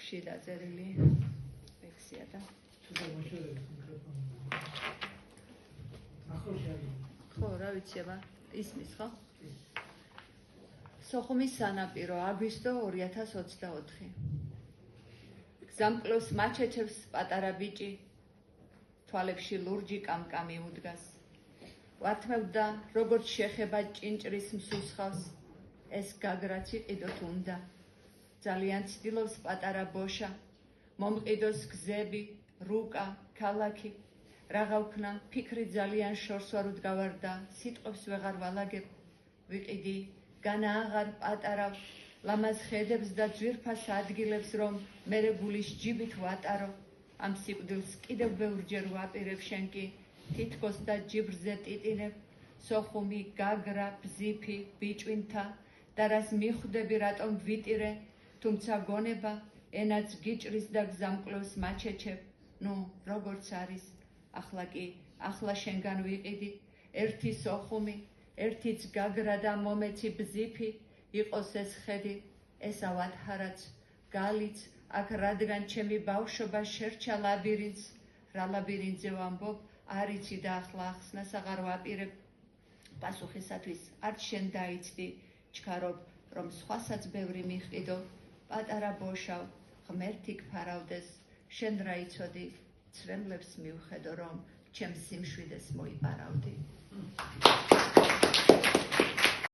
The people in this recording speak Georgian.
ბლოკში დაწერილი ლექსია და ხო, რა ვიცი აბა, ისმის ხო? სოხუმის სანაპირო, აგვისტო 2024. გზამკლავს მაჩეჩებს პატარა ბიჭი, თვალებში ლურჯი კამკამი უდგას. ვართმევდა, როგორც შეხება ჭინჭრის მსუსხავს, ეს გაგრაც იყიდოთ უნდა. ძალიან ცდილობს პატარა ბოშა, მომყიდოს გზები, რუკა, ქალაქი. რაღა ვქნა, ფიქრი ძალიან შორს ვარ უდგავარ და სიტყვებს ვეღარ ვალაგებ. ვიყიდი, განა აღარ პატარავ, ლამაზ ხედებს და ძვირფას ადგილებს, რომ მერე გულის ჯიბით ვატარო. ამ სიკვდილს კიდევ ბევრჯერ ვაპირებ, შენ კი თითქოს და ჯიბრზე ტიტინებ. სოხუმი, გაგრა, ბზიფი, ბიჭვინთა და რას მიხვდები, რატომ ვიტირე, თუმცა გონება ენაც გიჭრის და გზამკლავს მაჩეჩებ. ნუ როგორც არის, ახლა შენგან ვიყიდი, ერთი სოხუმი, ერთიც გაგრა და მომეცი ბზიფი, იყოს ეს ხედი, ეს ავათხარაც, გალიც, აქ რადგან ჩემი ბავშვობა შერჩა ლაბირინთს, რა ლაბირინთზე ვამბობ, არ იცი და ახლა ახსნას აღარ ვაპირებ. პასუხისათვის არც შენ დაიცდი, ჩქარობ, რომ სხვასაც ბევრი მიჰყიდო, პატარა ბოშავ, ღმერთი გფარავდეს, შენ რა იცოდი, ცრემლებს მივხედო, რომ ჩემს სიმშვიდეს მოიპარავდი.